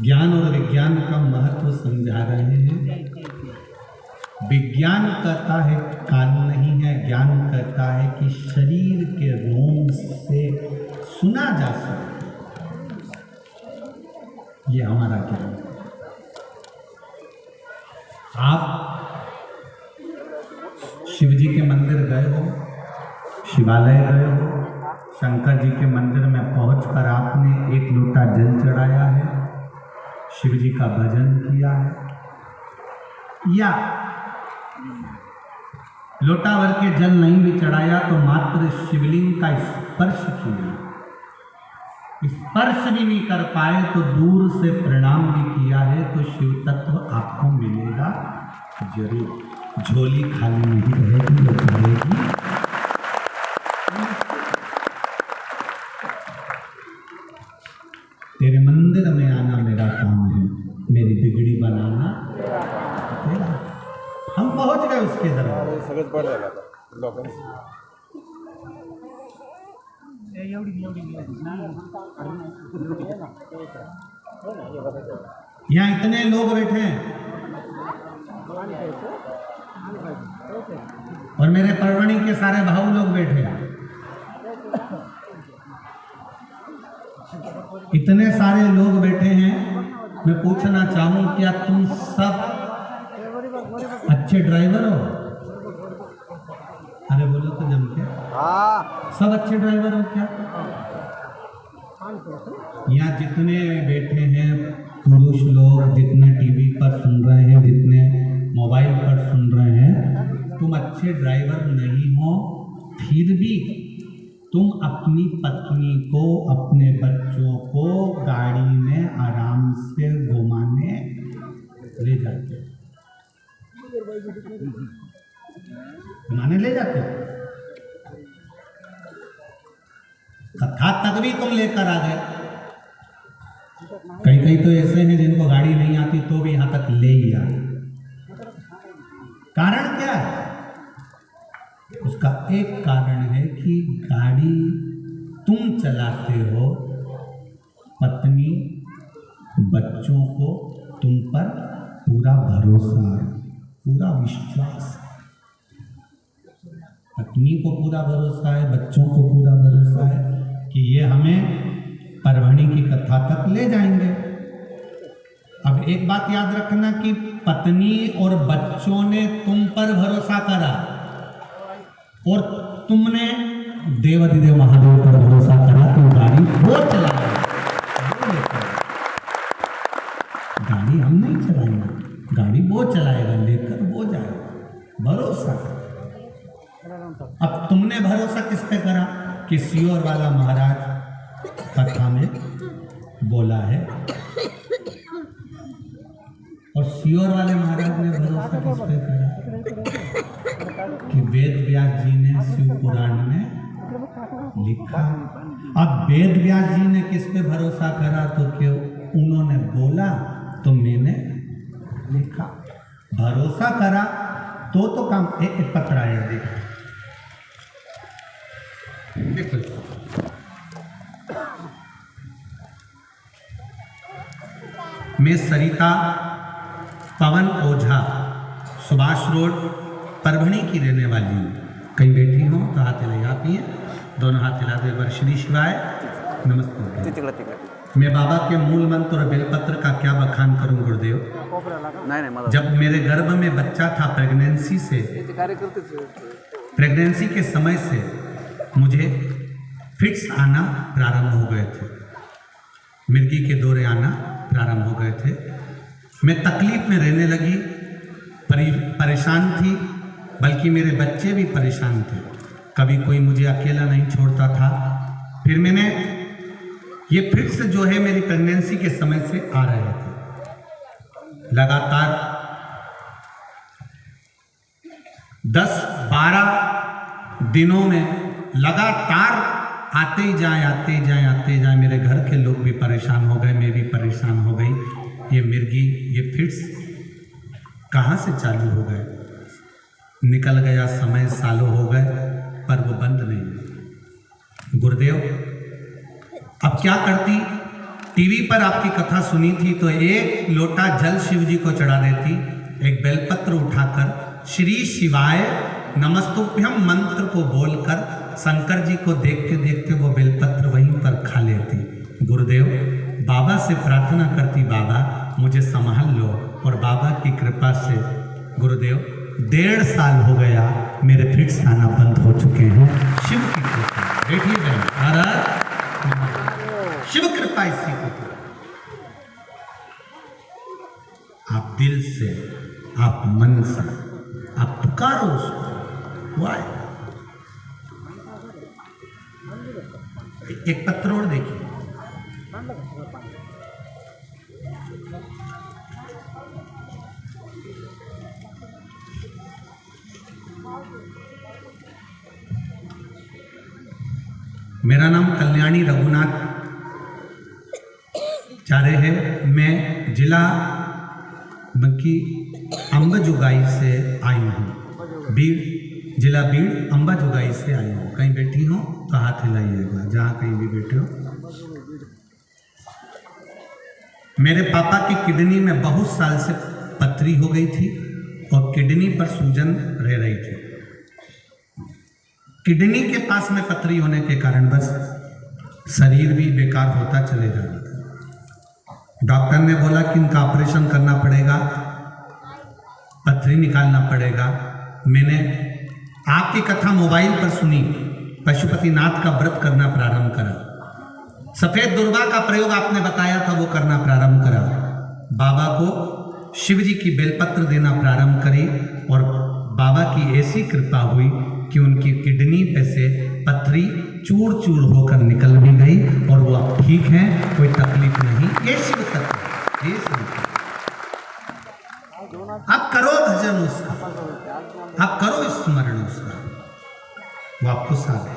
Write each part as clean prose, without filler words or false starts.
ज्ञान और विज्ञान का महत्व समझा रहे हैं। विज्ञान कहता है कान नहीं है, ज्ञान कहता है कि शरीर के रोम से सुना जा सकता। ये हमारा ज्ञान। आप शिव जी के मंदिर गए हो, शिवालय गए हो, शंकर जी के मंदिर में पहुंचकर आपने एक लोटा जल चढ़ाया है, शिव जी का भजन किया है, या लोटा भर के जल नहीं भी चढ़ाया तो मात्र शिवलिंग का स्पर्श किया, स्पर्श भी नहीं कर पाए तो दूर से प्रणाम भी किया है, तो शिव तत्व आपको मिलेगा जरूर। झोली खाली नहीं रहेगी, वो रहेगी। तेरे मंदिर में आना मेरा काम है, मेरी बिगड़ी बनाना तेरा। हम पहुंच गए उसके दरबार। यहाँ इतने लोग बैठे हैं और मेरे परवणी के सारे भाऊ लोग बैठे हैं। इतने सारे लोग बैठे हैं, मैं पूछना चाहूं क्या तुम सब अच्छे ड्राइवर हो? अरे बोलो तो जम के। सब अच्छे ड्राइवर हो क्या? यहाँ जितने बैठे हैं पुरुष लोग, जितने टीवी पर सुन रहे हैं, जितने मोबाइल पर सुन रहे हैं, तुम अच्छे ड्राइवर नहीं हो, फिर भी तुम अपनी पत्नी को, अपने बच्चों को गाड़ी में आराम से घुमाने ले जाते हो, घुमाने ले जाते हो। कथा तक भी तुम लेकर आ गए। कई कई तो ऐसे हैं जिनको गाड़ी नहीं आती तो भी यहां तक ले ही आए। कारण क्या है? उसका एक कारण है कि गाड़ी तुम चलाते हो, पत्नी बच्चों को तुम पर पूरा भरोसा है, पूरा विश्वास है। पत्नी को पूरा भरोसा है, बच्चों को पूरा भरोसा है कि ये हमें परवणी की कथा तक ले जाएंगे। अब एक बात याद रखना कि पत्नी और बच्चों ने तुम पर भरोसा करा और तुमने देवाधिदेव महादेव पर भरोसा करा, तो गाड़ी वो चलाएगा, गाड़ी हम नहीं चलाएंगे, गाड़ी वो चलाएगा, लेकर वो जाएगा। भरोसा। अब तुमने भरोसा किस पे करा कि सियोर वाला महाराज कथा में बोला है, और सियोर वाले महाराज ने भरोसा किस पे करा कि वेद व्यास जी ने शिव पुराण में लिखा। अब वेद व्यास जी ने किस पे भरोसा करा? तो क्यों उन्होंने बोला तो मैंने लिखा। भरोसा करा तो काम। एक पत्र आया, देखो मैं सरिता पवन ओझा, सुभाष रोड, परभणी की रहने वाली हूँ। कहीं बैठी हो तो हाथ हिलाई, आप ही हैं, दोनों हाथ हिला दो एक बार। श्री शिवाय नमस्ते। मैं बाबा के मूल मंत्र और बेलपत्र का क्या बखान करूं गुरुदेव। जब मेरे गर्भ में बच्चा था, प्रेगनेंसी के समय से मुझे फिट्स आना प्रारंभ हो गए थे, मिर्गी के दौरे आना प्रारंभ हो गए थे। मैं तकलीफ में रहने लगी, परेशान थी, बल्कि मेरे बच्चे भी परेशान थे। कभी कोई मुझे अकेला नहीं छोड़ता था। फिर मैंने ये फिट्स जो है मेरी प्रेगनेंसी के समय से आ रहे थे, लगातार 10-12 दिनों में लगातार आते ही जाए। मेरे घर के लोग भी परेशान हो गए, मैं भी परेशान हो गई। ये मिर्गी, ये फिट्स कहाँ से चालू हो गए? निकल गया समय, सालों हो गए, पर वो बंद नहीं। गुरुदेव अब क्या करती? टीवी पर आपकी कथा सुनी थी तो एक लोटा जल शिव जी को चढ़ा देती, एक बेलपत्र उठाकर श्री शिवाय नमस्तुभ्यम मंत्र को बोलकर शंकर जी को देखते देखते वो बेलपत्र वहीं पर खा लेती। गुरुदेव बाबा से प्रार्थना करती, बाबा मुझे संभाल लो, और बाबा की कृपा से गुरुदेव 1.5 साल हो गया, मेरे फिट्स आना बंद हो चुके हैं। शिव की कृपा। बैठिए बहन, शिव कृपा इसी को। आप दिल से, आप मन से, आप पुकारो उसको, वो आए। एक पत्र और देखिए, मेरा नाम कल्याणी रघुनाथ चारे है। मैं जिला बंकी अंबाजुगाई से आई हूँ, जिला बीड़ अंबाजुगाई से आई हूँ। कहीं बैठी हो तो हाथ हिलाइएगा, जहाँ कहीं भी बैठे हो। मेरे पापा की किडनी में बहुत साल से पथरी हो गई थी और किडनी पर सूजन रह रही थी। किडनी के पास में पथरी होने के कारण बस शरीर भी बेकार होता चले जा रहा था। डॉक्टर ने बोला कि इनका ऑपरेशन करना पड़ेगा, पथरी निकालना पड़ेगा। मैंने आपकी कथा मोबाइल पर सुनी, पशुपतिनाथ का व्रत करना प्रारंभ करा, सफेद दुर्वा का प्रयोग आपने बताया था वो करना प्रारंभ करा, बाबा को शिव जी की बेलपत्र देना प्रारंभ करी, और बाबा की ऐसी कृपा हुई कि उनकी किडनी पे से पथरी चूर चूर होकर निकल भी गई और वो अब ठीक हैं, कोई तकलीफ नहीं। ये शिव तत्व, ये शिव। आप करो भजन उसका, आप करो स्मरण उसका, वो आपको साथ है।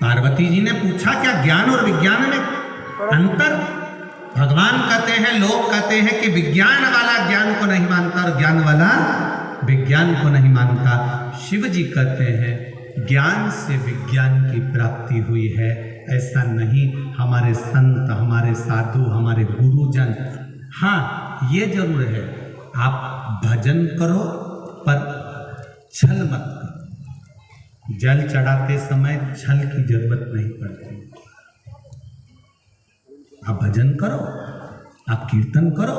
पार्वती जी ने पूछा क्या ज्ञान और विज्ञान में अंतर? भगवान कहते हैं, लोग कहते हैं कि विज्ञान वाला ज्ञान को नहीं मानता और ज्ञान वाला विज्ञान को नहीं मानता। शिव जी कहते हैं ज्ञान से विज्ञान की प्राप्ति हुई है, ऐसा नहीं। हमारे संत, हमारे साधु, हमारे गुरुजन, हाँ ये जरूर है, आप भजन करो पर छल मत करो। जल चढ़ाते समय छल की जरूरत नहीं पड़ती। आप भजन करो, आप कीर्तन करो,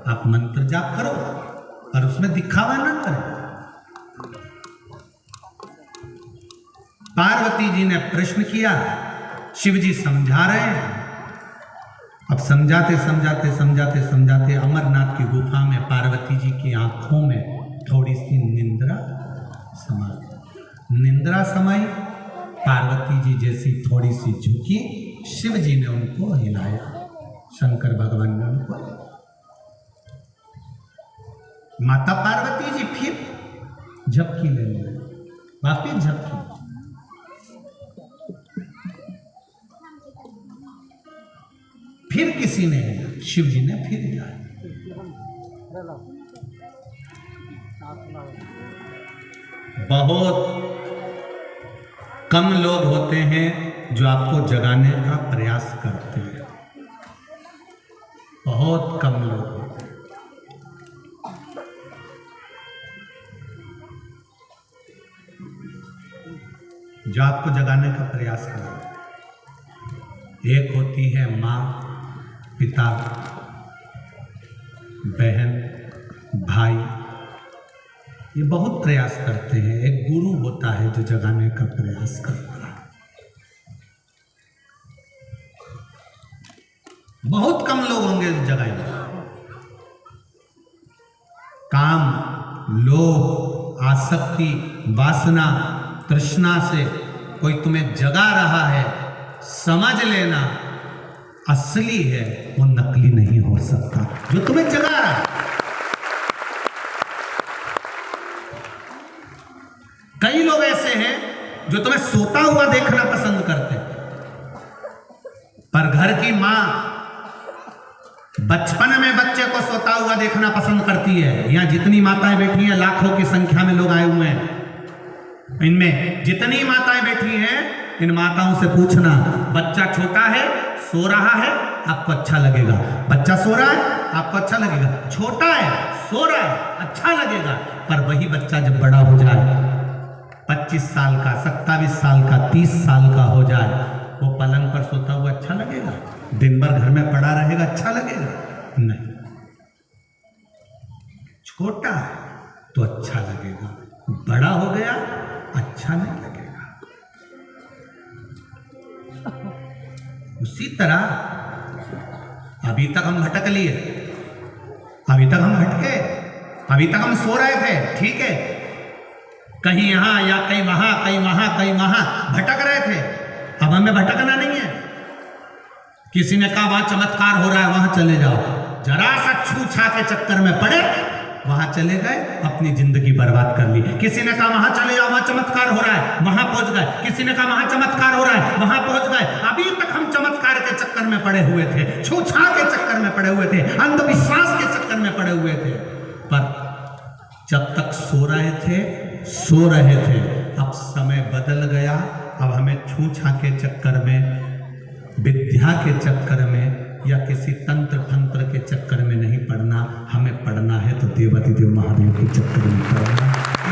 आप मंत्र जाप करो, पर उसमें दिखावा ना करें। पार्वती जी ने प्रश्न किया, शिव जी समझा रहे हैं। अब समझाते अमरनाथ की गुफा में पार्वती जी की आंखों में थोड़ी सी निंद्रा समाई। पार्वती जी जैसी थोड़ी सी झुकी, शिव जी ने उनको हिलाया, शंकर भगवान ने उनको। माता पार्वती जी फिर झपकी लेने लगी, वापिस झपकी। फिर किसी ने, शिव जी ने फिर हिलाया। बहुत कम लोग होते हैं जो आपको जगाने का प्रयास करते हैं, बहुत कम लोग होते हैं। जो आपको जगाने का प्रयास कर रहे हैं। एक होती है माँ, पिता, बहन, भाई, ये बहुत प्रयास करते हैं। एक गुरु होता है जो जगाने का प्रयास करता है। बहुत कम लोग होंगे जो जगाएंगे। काम, लोभ, आसक्ति, वासना, तृष्णा से कोई तुम्हें जगा रहा है, समझ लेना असली है, वो नकली नहीं हो सकता। जो तुम्हें जगा रहा है, कई लोग ऐसे हैं जो तुम्हें सोता हुआ देखना पसंद करते हैं, पर घर की मां बचपन में बच्चे को सोता हुआ देखना पसंद करती है। यहां जितनी माताएं बैठी हैं, लाखों की संख्या में लोग आए हुए हैं, इनमें जितनी माताएं बैठी हैं, इन माताओं से पूछना, बच्चा छोटा है, सो रहा है, आपको अच्छा लगेगा। बच्चा सो रहा है, आपको अच्छा लगेगा। छोटा है, सो रहा है, अच्छा लगेगा। पर वही बच्चा जब बड़ा हो जाए, 25 साल का, 27 साल का, 30 साल का हो जाए, वो पलंग पर सोता हुआ अच्छा लगेगा? दिन भर घर में पड़ा रहेगा, अच्छा लगेगा? नहीं। छोटा है तो अच्छा लगेगा, बड़ा हो गया अच्छा नहीं लगेगा। उसी तरह अभी तक हम भटक लिए, अभी तक हम भटके, अभी तक हम सो रहे थे, ठीक है, कहीं यहां या कहीं वहां, कहीं वहां, कहीं वहां भटक रहे थे। अब हमें भटकना नहीं है। किसी ने कहा वहां चमत्कार हो रहा है, वहां चले जाओ। जरा सा छू छा के चक्कर में पड़े, वहां चले गए, अपनी जिंदगी बर्बाद कर ली। किसी ने कहा वहां चले जाओ, वहां चमत्कार हो रहा है, वहां पहुंच गए। किसी ने कहा वहां चमत्कार हो रहा है, वहां पहुंच गए। अभी तक हम चमत्कार के चक्कर में पड़े हुए थे, छू छा के चक्कर में पड़े हुए थे, अंधविश्वास के चक्कर में पड़े हुए थे। पर जब तक सो रहे थे, अब समय बदल गया। अब हमें छू छा के चक्कर में, विद्या के चक्कर में या किसी तंत्र फंत्र के चक्कर में नहीं पढ़ना। हमें पढ़ना है तो देवाधिदेव महादेव के चक्कर में पढ़ना।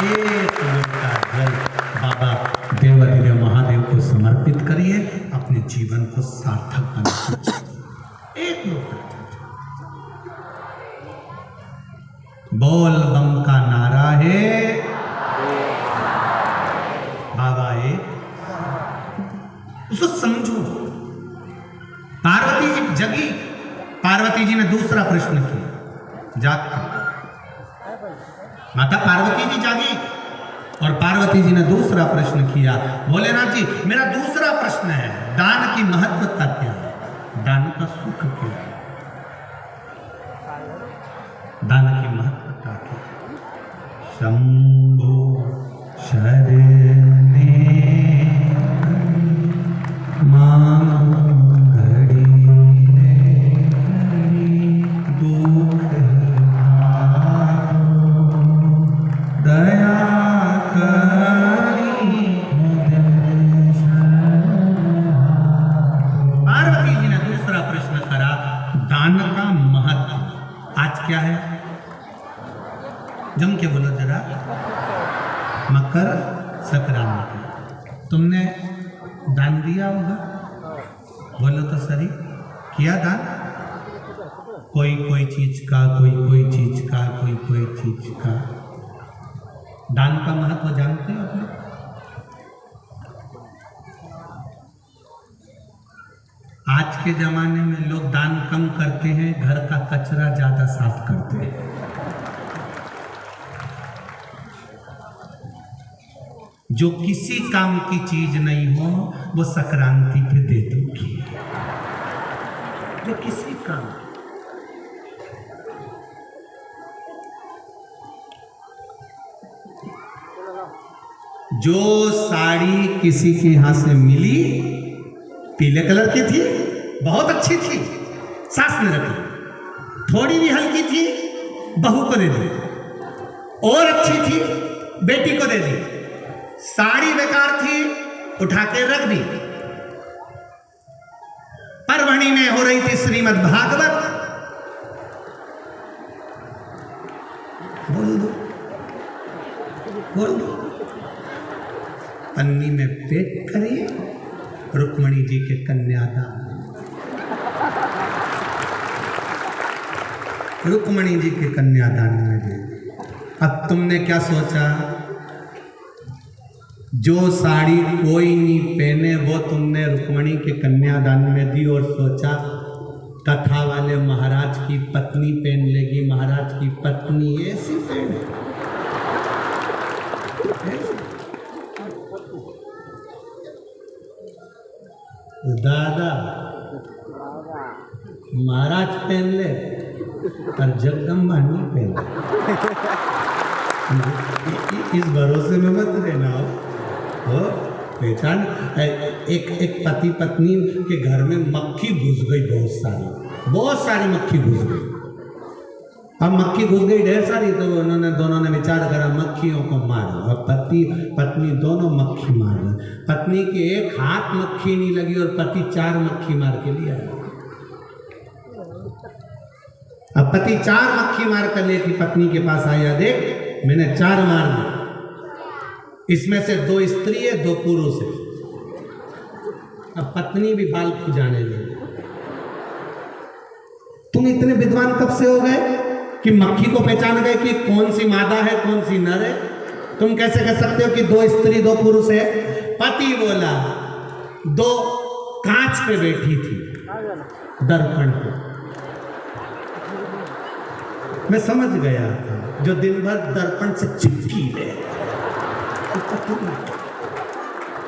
एक लोटा जल बाबा देवाधिदेव महादेव को समर्पित करिए, अपने जीवन को सार्थक बनाइए। एक लोटा बोल बम का नारा है बाबा, उसको समझो। पार्वती जी जगी, पार्वती जी ने दूसरा प्रश्न किया, जागती माता पार्वती जी जागी और पार्वती जी ने दूसरा प्रश्न किया, भोलेनाथ जी मेरा दूसरा प्रश्न है, दान की महत्वता क्या है, दान का सुख क्या है, दान की महत्वता क्या है। शंभो शरणे मांगड़ी दुख दया करी। पार्वती जी ने दूसरा प्रश्न करा, दान का महत्व आज क्या है? जम के बोलो जरा। मकर संक्रांति, तुमने दान दिया होगा, बोलो तो सही, किया दान? कोई कोई चीज का, कोई कोई चीज का, कोई कोई चीज का। दान का महत्व जानते हो आप? आज के जमाने में लोग दान कम करते हैं, घर का कचरा ज्यादा साफ करते हैं। जो किसी काम की चीज नहीं हो वो संक्रांति पे दे दूंगी, जो किसी काम। जो साड़ी किसी के यहां से मिली, पीले कलर की थी, बहुत अच्छी थी, सास ने रखी। थोड़ी भी हल्की थी, बहू को दे दी, और अच्छी थी, बेटी को दे दी। साड़ी बेकार थी, उठा के रख दी। परभणी में हो रही थी श्रीमद् भागवत, बोल दो पन्नी में पैक करिए, रुक्मणी जी के कन्यादान, रुक्मणी जी के कन्यादान में दे। अब तुमने क्या सोचा, जो साड़ी कोई नहीं पहने वो तुमने रुक्मणी के कन्यादान में दी और सोचा कथा वाले महाराज की पत्नी पहन लेगी, महाराज की पत्नी ऐसी पहने। दादा महाराज पहन ले और जगदम्बा नहीं पहन। इस भरोसे में मत रहना हो पहचान। एक पति पत्नी के घर में मक्खी घुस गई, बहुत सारी मक्खी घुस गई। अब मक्खी घुस गई ढेर सारी, तो उन्होंने दोनों ने विचार करा मक्खियों को मारो। अब पति पत्नी दोनों मक्खी मार गए। पत्नी के एक हाथ मक्खी नहीं लगी और पति 4 मक्खी मार के लिया। अब पति 4 मक्खी मार कर लेके पत्नी के पास आया, देख मैंने 4 मार दी, इसमें से 2 स्त्री है 2 पुरुष है। अब पत्नी भी बाल खुजाने लगी। तुम इतने विद्वान कब से हो गए कि मक्खी को पहचान गए कि कौन सी मादा है कौन सी नर है? तुम कैसे कह सकते हो कि 2 स्त्री 2 पुरुष है? पति बोला 2 कांच पे बैठी थी, दर्पण पे। मैं समझ गया था, जो दिन भर दर्पण से चिपकी रहे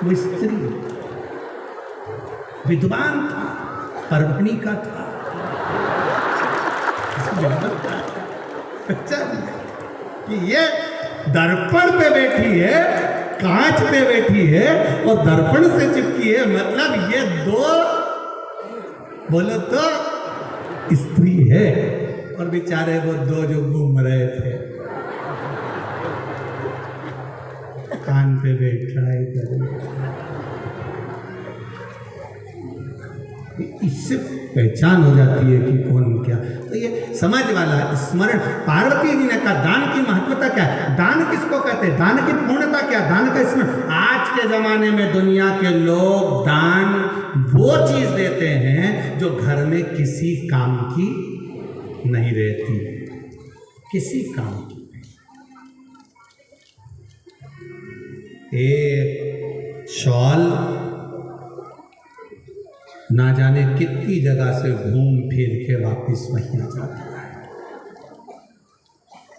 वो स्त्री, विद्वान था, परभणी का था, कि ये दर्पण पे बैठी है, कांच पे बैठी है और दर्पण से चिपकी है, मतलब ये 2 बोलो तो स्त्री है। और बेचारे वो 2 जो घूम रहे थे, कान पे बैठा है इधर। इससे पहचान हो जाती है कि कौन क्या। तो ये समझ वाला स्मरण। पार्वती जी ने कहा दान की महत्वता क्या है, दान किसको कहते हैं, दान की पूर्णता क्या, दान का स्मरण। आज के जमाने में दुनिया के लोग दान वो चीज देते हैं जो घर में किसी काम की नहीं रहती, किसी काम की। एक शॉल ना जाने कितनी जगह से घूम फिर के वापस वहीं आ जाता है।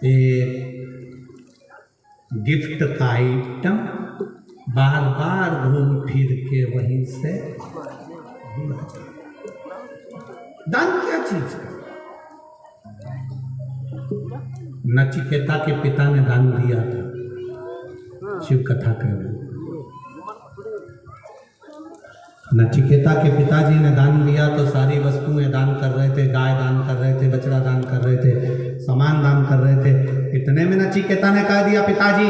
एक गिफ्ट का आइटम बार बार घूम फिर के वहीं से आ जाता है। दान क्या चीज है? नचिकेता के पिता ने दान दिया था, शिव कथा कर रहे। नचिकेता के पिताजी ने दान दिया तो सारी वस्तुएं दान कर रहे थे, गाय दान कर रहे थे, बछड़ा दान कर रहे थे, सामान दान कर रहे थे। इतने में नचिकेता ने कह दिया पिताजी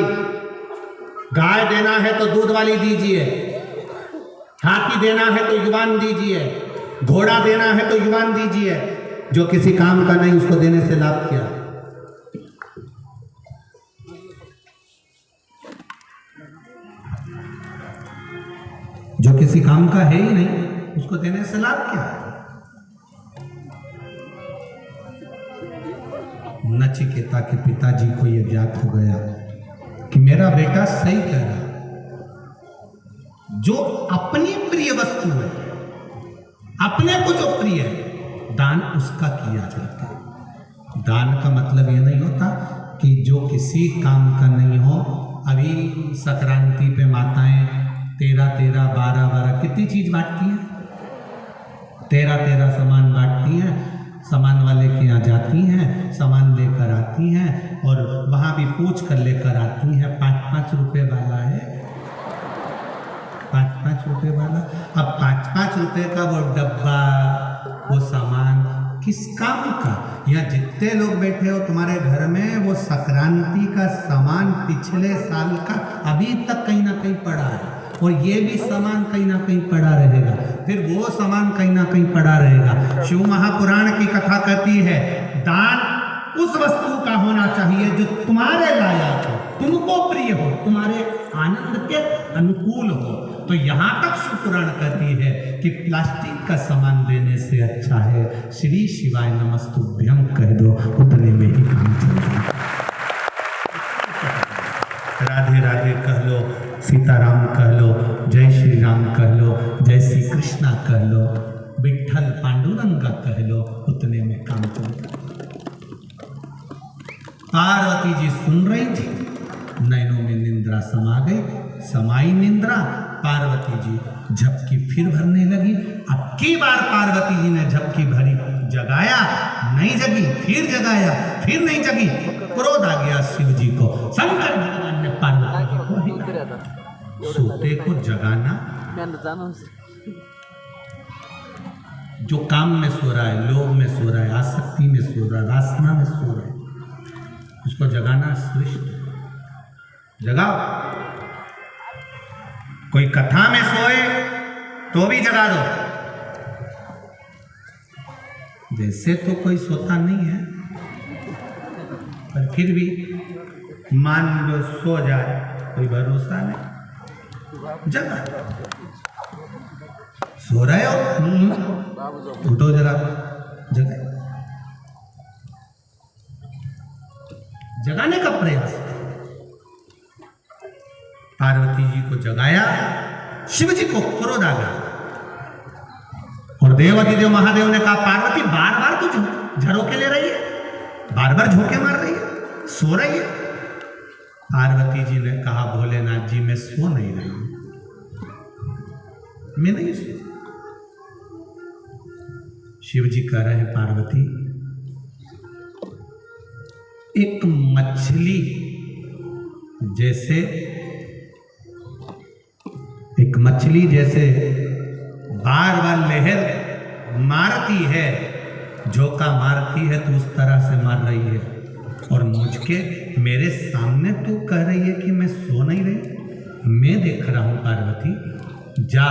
गाय देना है तो दूध वाली दीजिए, हाथी देना है तो युवान दीजिए, घोड़ा देना है तो युवान दीजिए। जो किसी काम का नहीं उसको देने से लाभ क्या? जो किसी काम का है ही नहीं उसको देने से लाभ क्या? नचिकेता के पिताजी को यह ज्ञात हो गया कि मेरा बेटा सही कह रहा है, जो अपनी प्रिय वस्तु है, अपने को जो प्रिय है, दान उसका किया जाता है। दान का मतलब ये नहीं होता कि जो किसी काम का नहीं हो। अभी संक्रांति पे माताएं 13-13, 12-12 कितनी चीज बांटती हैं, 13-13 सामान बांटती हैं। सामान वाले के यहाँ जाती हैं, सामान लेकर आती हैं और वहाँ भी पूछ कर लेकर आती हैं। 5-5 रुपए वाला है, 5-5 रुपए वाला। अब 5-5 रुपए का वो डब्बा, वो सामान किस काम का? यहाँ जितने लोग बैठे हो तुम्हारे घर में वो संक्रांति का सामान पिछले साल का अभी तक कहीं ना कहीं पड़ा है और ये भी सामान कहीं ना कहीं पड़ा रहेगा, फिर वो सामान कहीं ना कहीं पड़ा रहेगा। शिव महापुराण की कथा कहती है दान उस वस्तु का होना चाहिए जो तुम्हारे लायक हो, तुमको प्रिय हो, तुम्हारे आनंद के अनुकूल हो। तो यहाँ तक शिव पुराण कहती है कि प्लास्टिक का सामान देने से अच्छा है श्री शिवाय नमस्तुभ्यम कह दो, उतने में ही काम चलेगा। राधे राधे कह लो, सीताराम कह लो, जय श्री राम कह लो, जय श्री कृष्णा कह लो, विठल पांडुरंग कह लो, उतने में काम चलेगा। पार्वती जी सुन रही थी, नैनों में निंद्रा समा गई, समाई निंद्रा, पार्वती जी झपकी फिर भरने लगी। अब की बार पार्वती जी ने झपकी भरी, जगाया नहीं जगी, फिर जगाया फिर नहीं जगी, क्रोध आ गया शिव जी को। शंकर भगवान ने पार्वती जी को हिलाया। सोते को जगाना, जो काम में सो रहा है, लोभ में सो रहा है, आसक्ति में सो रहा है, वासना में सो रहा है, उसको जगाना श्रेष्ठ। जगाओ। कोई कथा में सोए तो भी जगा दो। जैसे तो कोई सोता नहीं है, पर फिर भी मान लो सो जाए, कोई भरोसा नहीं, जगा। सो रहे हो, उठो जरा, जगा। जगाने का प्रयास। पार्वती जी को जगाया, शिव जी को क्रोध आ गया और देवाधिदेव महादेव ने कहा, पार्वती बार बार तू झरोके ले रही है, बार बार झोंके मार रही है, सो रही है। पार्वती जी ने कहा, भोलेनाथ जी मैं सो नहीं रही हूं, मैं नहीं सो। शिव जी कह रहे हैं, पार्वती एक मछली जैसे बार बार लहर मारती है, झोंका मारती है, तो उस तरह से मार रही है। और मुझके मेरे सामने तू कह रही है कि मैं सो नहीं रही। मैं देख रहा हूं पार्वती, जा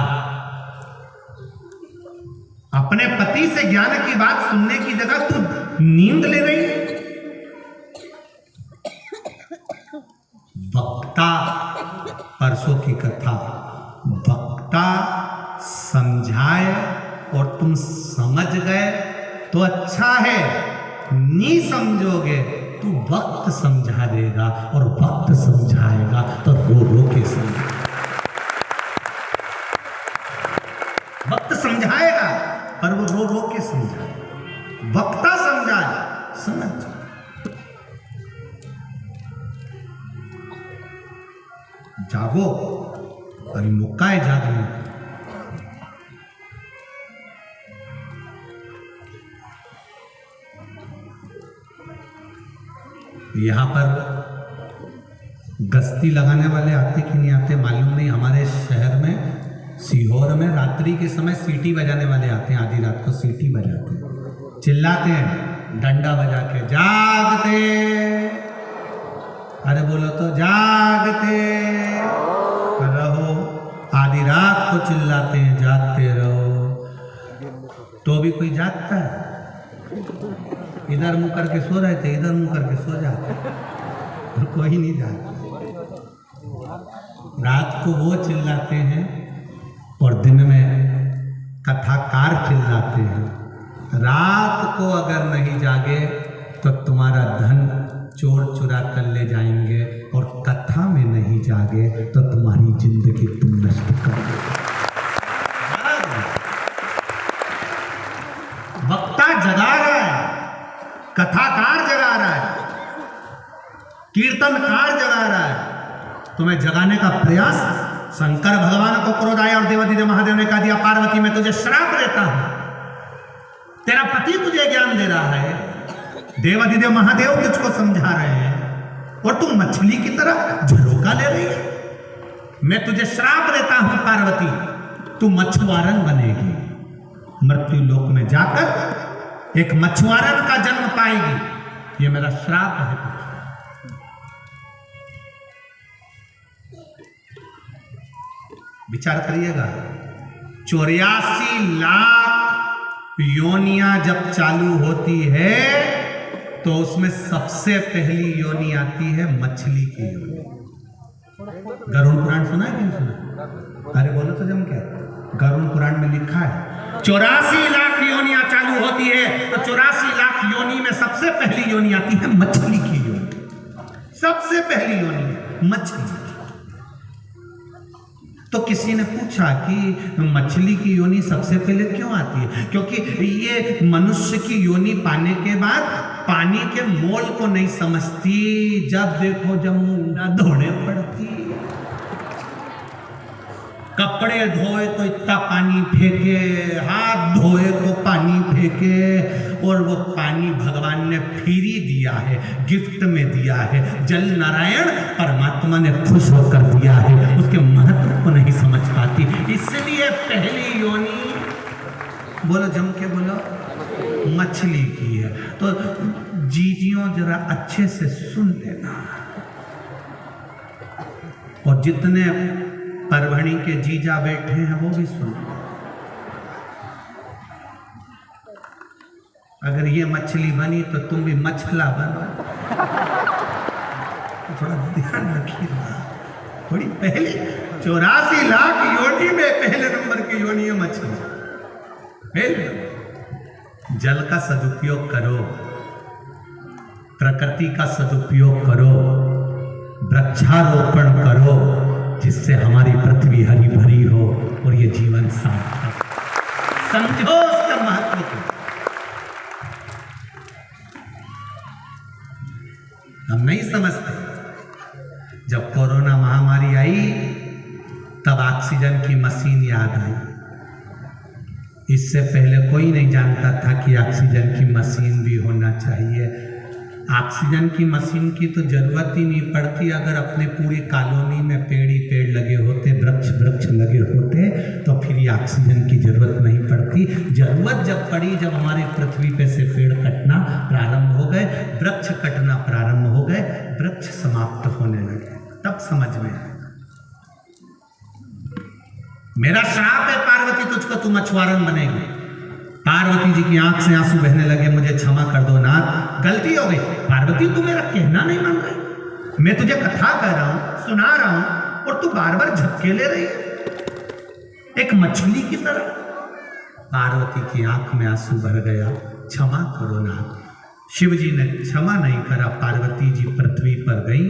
अपने पति से ज्ञान की बात सुनने की जगह तू नींद ले रही है। वक्ता, परसों की कथा, वक्ता समझाए और तुम समझ गए तो अच्छा है, नहीं समझोगे तो वक्त समझा देगा और वक्त समझाएगा तो रो रो के समझाएगा। वक्त समझाएगा पर वो रो रो के समझाएगा। वक्ता समझाए, समझ। जागो, अभी मौका है जागने का। यहाँ पर गश्ती लगाने वाले आते कि नहीं आते मालूम नहीं। हमारे शहर में, सीहोर में रात्रि के समय सीटी बजाने वाले आते हैं, आधी रात को सीटी बजाते हैं, चिल्लाते हैं डंडा बजा के, जागते, अरे बोलो तो जागते रहो। आधी रात को चिल्लाते हैं, जागते रहो, तो भी कोई जागता है? इधर मुंह करके सो रहे थे, इधर मुंह करके सो जाते, तो कोई नहीं जागता। रात को वो चिल्लाते हैं और दिन में कथाकार चिल्लाते हैं। रात को अगर नहीं जागे तो तुम्हारा धन चोर चुरा कर ले जाएंगे, और कथा में नहीं जागे तो तुम्हारी जिंदगी तुम नष्ट कर दोगे। वक्ता जगा रहा है, कथाकार जगा रहा है, कीर्तनकार जगा रहा है, तुम्हें जगाने का प्रयास। शंकर भगवान को क्रोध आया और देवाधिदेव महादेव ने कहा, दिया पार्वती मैं तुझे श्राप देता हूं, तेरा पति तुझे ज्ञान दे रहा है, देवाधिदेव महादेव तुझको समझा रहे हैं और तू मछली की तरह झरोका ले रही है। मैं तुझे श्राप देता हूं पार्वती, तू मछुआरन बनेगी, मृत्यु लोक में जाकर एक मछुआरन का जन्म पाएगी। ये मेरा श्राप है। विचार करिएगा, 84 लाख योनियां जब चालू होती है तो उसमें सबसे पहली योनि आती है मछली की योनि। गरुड़ पुराण सुना है कि नहीं सुना? अरे बोलो तो जम क्या। गरुड़ पुराण में लिखा है 84 लाख योनियां चालू होती है, तो 84 लाख योनि में सबसे पहली योनि आती है मछली की योनि। सबसे पहली योनि मछली। तो किसी ने पूछा कि मछली की योनि सबसे पहले क्यों आती है? क्योंकि ये मनुष्य की योनि पाने के बाद पानी के मोल को नहीं समझती। जब देखो जब मुंडा धोने पड़ती, कपड़े धोए तो इतना पानी फेंके, हाथ धोए तो पानी फेंके, और वो पानी भगवान ने फ्री दिया है, गिफ्ट में दिया है। जल नारायण परमात्मा ने खुश होकर दिया है, उसके महत्व को नहीं समझ पाती। इसलिए पहली योनि बोलो जम के बोलो मछली की है। तो जीजियों जरा अच्छे से सुन लेना, और जितने परभणी के जीजा बैठे हैं वो भी सुन। अगर ये मछली बनी तो तुम भी मछला बनो। तो थोड़ा ध्यान रखिएगा। थोड़ी पहले 84 लाख योनि में पहले नंबर की योनि है मछली। पहले जल का सदुपयोग करो, प्रकृति का सदुपयोग करो, वृक्षारोपण करो, जिससे हमारी पृथ्वी हरी भरी हो और ये जीवन सार्थक। समझो उसका महत्व को। हम नहीं समझते। जब कोरोना महामारी आई तब ऑक्सीजन की मशीन याद आई। इससे पहले कोई नहीं जानता था कि ऑक्सीजन की मशीन भी होना चाहिए। ऑक्सीजन की मशीन की तो जरूरत ही नहीं पड़ती अगर अपने पूरी कॉलोनी में पेड़ ही पेड़ लगे होते, वृक्ष लगे होते, तो फिर ये ऑक्सीजन की जरूरत नहीं पड़ती। जरूरत जब पड़ी, जब हमारी पृथ्वी पे से पेड़ कटना प्रारंभ हो गए, वृक्ष कटना प्रारंभ हो गए, वृक्ष समाप्त होने लगे, तब समझ में आया। मेरा श्राप है पार्वती तुझको, तू मछुआरन बनेगी। पार्वती जी की आंख से आंसू बहने लगे, मुझे क्षमा कर दो नाथ, गलती हो गई। पार्वती तू मेरा कहना नहीं मान रही, मैं तुझे कथा कह रहा हूं, सुना रहा हूं, और तू बार बार झपके ले रही है एक मछली की तरह। पार्वती की आंख में आंसू भर गया, क्षमा करो नाथ। शिव जी ने क्षमा नहीं करा। पार्वती जी पृथ्वी पर गई,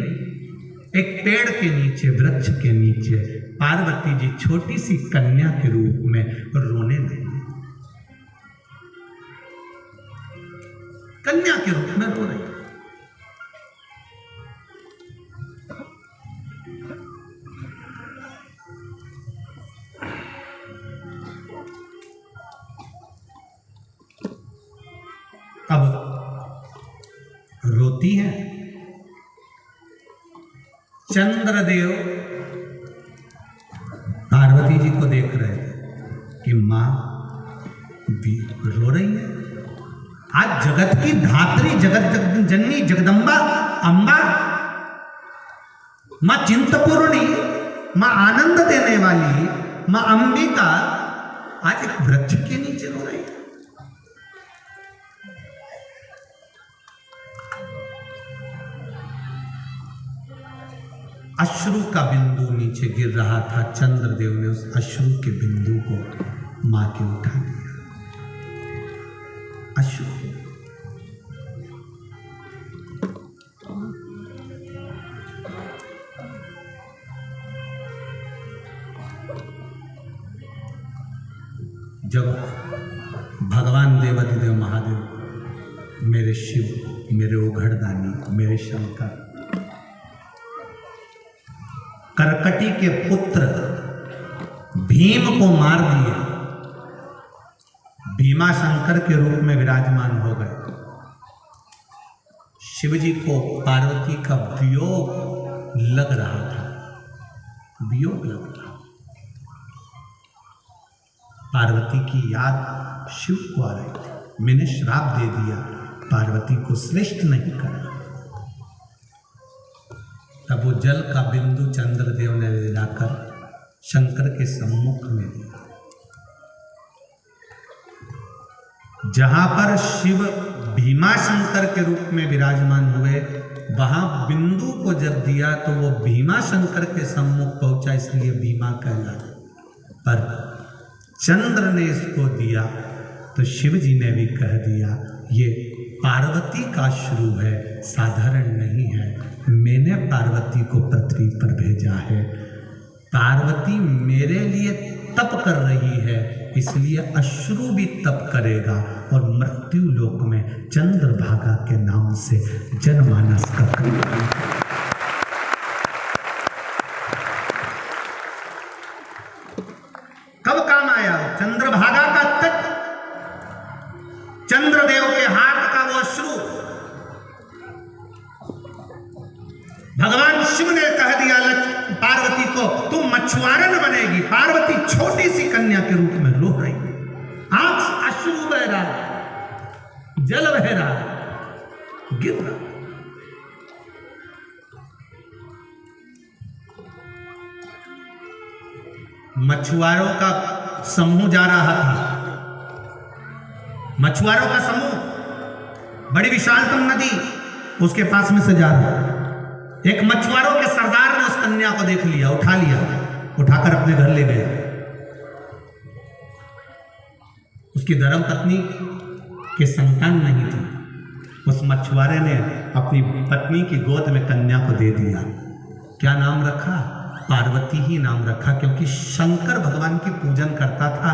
एक पेड़ के नीचे, वृक्ष के नीचे पार्वती जी छोटी सी कन्या के रूप में रोने लगी। कन्या के रूप में रो रही। अब रोती है। चंद्रदेव पार्वती जी को देख रहे थे कि मां भी रो रही है। आज जगत की धात्री, जगत जननी जगदम्बा अम्बा, मां चिंतपूर्णी, मां आनंद देने वाली, मां अंबिका आज एक वृक्ष के नीचे रो रही है। अश्रु का बिंदु नीचे गिर रहा था। चंद्रदेव ने उस अश्रु के बिंदु को मां के उठा लिया। अश्रु जब भगवान देवाधिदेव महादेव, मेरे शिव, मेरे ओघड़दानी, मेरे शंकर, करकटी के पुत्र भीम को मार दिए, भीमा शंकर के रूप में विराजमान हो गए। शिवजी को पार्वती का वियोग लग रहा था, वियोग लग रहा। पार्वती की याद शिव को आ रही थी। मैंने श्राप दे दिया, पार्वती को श्रेष्ठ नहीं करा। तब वो जल का बिंदु चंद्रदेव ने ले जाकर शंकर के सम्मुख में दिया। जहां पर शिव भीमा शंकर के रूप में विराजमान हुए, वहां बिंदु को जब दिया तो वो भीमा शंकर के सम्मुख पहुंचा, इसलिए भीमा कहला। पर चंद्र ने इसको दिया तो शिव जी ने भी कह दिया ये पार्वती का शुरू है, साधारण नहीं है। मैंने पार्वती को पृथ्वी पर भेजा है, पार्वती मेरे लिए तप कर रही है, इसलिए अश्रु भी तप करेगा और मृत्यु लोक में चंद्रभागा के नाम से जनमानस का कब काम आया? चंद्रभागा का तट, चंद्रदेव के हाथ का वो अश्रु। भगवान शिव ने कह दिया पार्वती को तुम मछुआरन बनेगी। पार्वती छोटी सी कन्या के रूप में रो रही, आंख से अश्रु बह रहा है, जल बह रहा है, गिर रहा। मछुआरों का समूह जा रहा था, मछुआरों का समूह बड़ी विशालतम नदी उसके पास में से जा रहा है। एक मछुआरों के सरदार ने उस कन्या को देख लिया, उठा लिया, उठाकर अपने घर ले गया। उसकी धर्म पत्नी के संतान नहीं थी। उस मछुआरे ने अपनी पत्नी की गोद में कन्या को दे दिया। क्या नाम रखा? पार्वती ही नाम रखा, क्योंकि शंकर भगवान की पूजन करता था,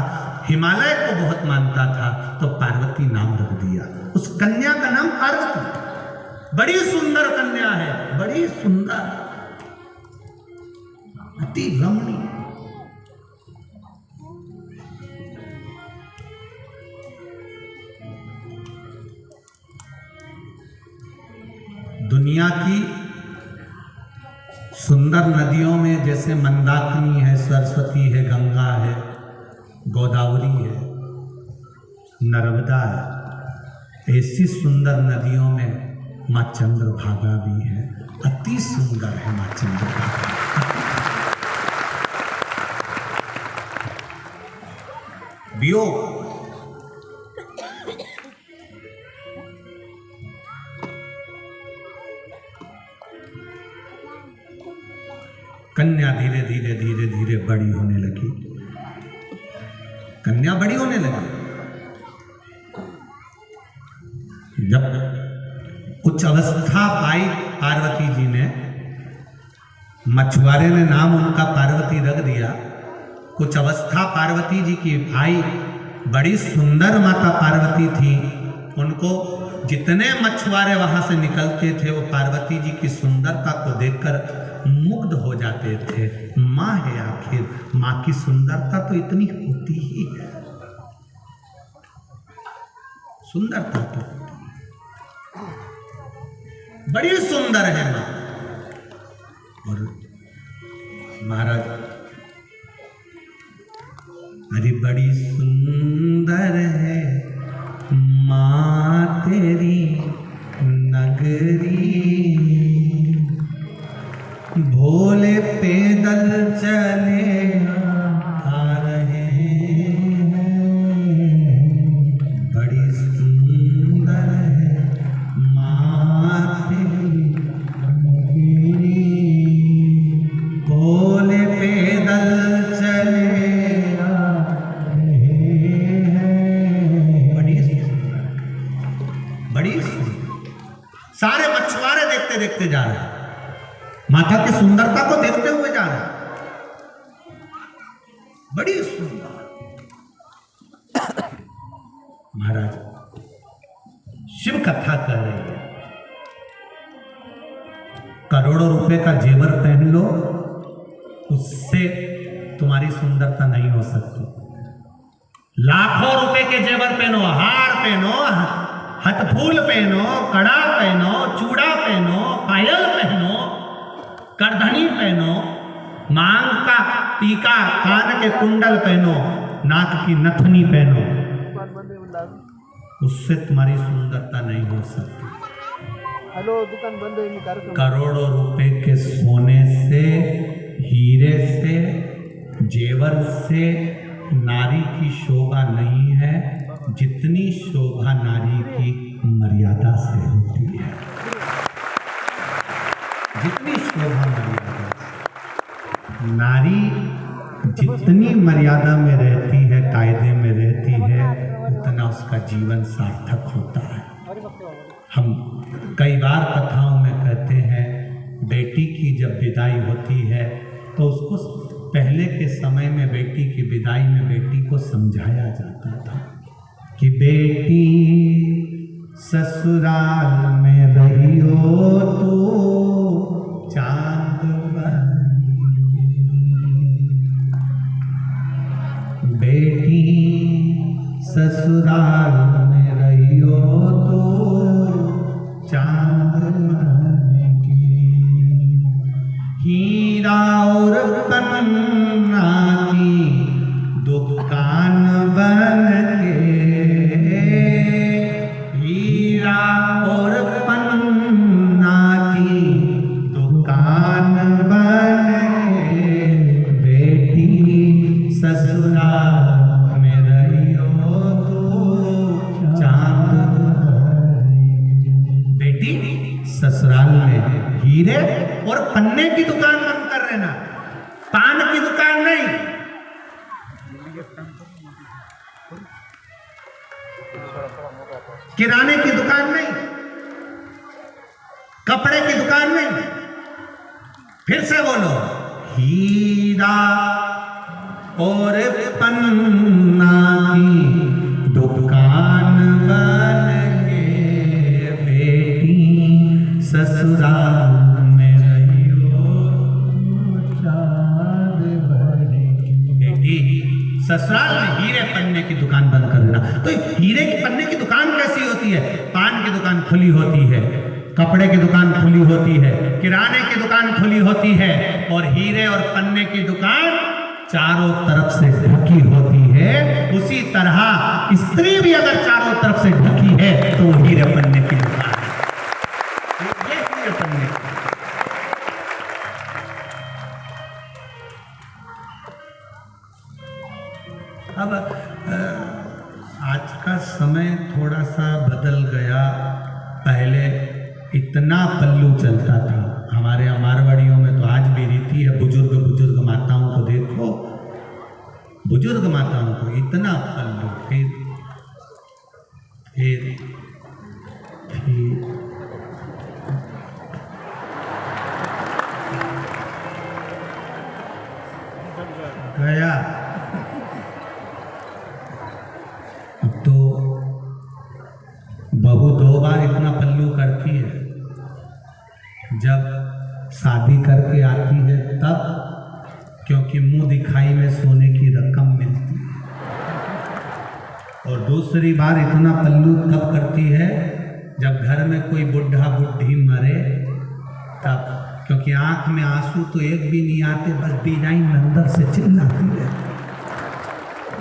हिमालय को बहुत मानता था, तो पार्वती नाम रख दिया। उस कन्या का नाम पार्वती। बड़ी सुंदर कन्या है, बड़ी सुंदर, अति रमणीय। दुनिया की सुंदर नदियों में जैसे मंदाकिनी है, सरस्वती है, गंगा है, गोदावरी है, नर्मदा है, ऐसी सुंदर नदियों में माँ चंद्रभागा भी है। अति सुंदर है माँ चंद्रभागा। वियोग कन्या धीरे धीरे धीरे धीरे बड़ी होने लगी। कन्या बड़ी होने लगी। जब कुछ अवस्था पाई पार्वती जी ने, मछुआरे ने नाम उनका पार्वती रख दिया। कुछ अवस्था पार्वती जी की आई, बड़ी सुंदर माता पार्वती थी। उनको जितने मछुआरे वहां से निकलते थे वो पार्वती जी की सुंदरता को देखकर मुग्ध हो जाते थे। माँ है आखिर, माँ की सुंदरता तो इतनी होती ही है, सुंदरता तो बड़ी सुंदर है माँ। और महाराज, अरे बड़ी सुंदर है माँ तेरी नगरी, भोले पैदल चले आ रहे हैं। बड़ी सुंदर है माँ तेरी नगरी, भोले पैदल चले आ रहे हैं। बड़ी सुंदर, बड़ी सुंदर। सारे मछुआरे देखते देखते जा रहे हैं, माता की सुंदरता को देखते हुए जा रहे हैं। बड़ी सुंदर। महाराज, शिव कथा कर रही है, करोड़ों रुपए का जेवर पहन लो, उससे तुम्हारी सुंदरता नहीं हो सकती। लाखों रुपए के जेवर पहनो, हार पहनो, हथफूल पहनो, कड़ा पहनो, चूड़ा पहनो, पायल पहनो, करधनी पहनो, मांग का टीका, कान के कुंडल पहनो, नाक की नथनी पहनो, उससे तुम्हारी सुंदरता नहीं हो सकती। हेलो, दुकान बंद है। करोड़ों रुपए के सोने से, हीरे से, जेवर से नारी की शोभा नहीं है जितनी शोभा नारी की मर्यादा से होती है, जितनी शोभा मर्यादा से। नारी जितनी मर्यादा में रहती है, कायदे में रहती है, उतना उसका जीवन सार्थक होता है। हम कई बार कथाओं में कहते हैं, बेटी की जब विदाई होती है तो उसको पहले के समय में बेटी की विदाई में बेटी को समझाया जाता था कि बेटी ससुराल में रही हो तो चांद बनी, बेटी ससुराल में रही हो तो चांद बनेगी, हीरा और पन्ना की दुकान बन के, हीरा और पन्ना की दुकान बन के, बेटी ससुराल में रही हो तो चांद बनेगी। बेटी ससुराल में हीरे और पन्ने की दुकान बंद कर लेना, पान की दुकान नहीं। किराने की दुकान नहीं, कपड़े की दुकान नहीं। फिर से बोलो, हीरा और पन्ना की दुकान बन के, बेटी ससुराल में रही हो चांद बनेगी। बेटी ससुराल में हीरे पन्ने की दुकान बंद कर देना। तो हीरे की पन्ने की दुकान कैसी होती है? पान की दुकान खुली होती है, कपड़े की दुकान खुली होती है, किराने की दुकान खुली होती है, और हीरे और पन्ने की दुकान चारों तरफ से ढकी होती है। उसी तरह स्त्री भी अगर चारों तरफ से ढकी है तो वो हीरे पन्ने की दुकान है। ये हीरे पन्ने की। अब आज का समय थोड़ा सा बदल गया। पहले इतना पल्लू चलता था हमारे यहाँ मारवाड़ियों में, तो आज भी रीति है। बुजुर्ग माताओं को देखो, बुजुर्ग माताओं को इतना पल्लू, फिर गया। तो बहू 2 बार इतना पल्लू करती है, जब शादी करके आती है तब, क्योंकि मुंह दिखाई में सोने की रकम मिलती है। और दूसरी बार इतना पल्लू तब करती है जब घर में कोई बुढ़ा बुढ़ी मरे तब, क्योंकि आंख में आंसू तो एक भी नहीं आते, बस डिजाइन अंदर से चिल्लाती है।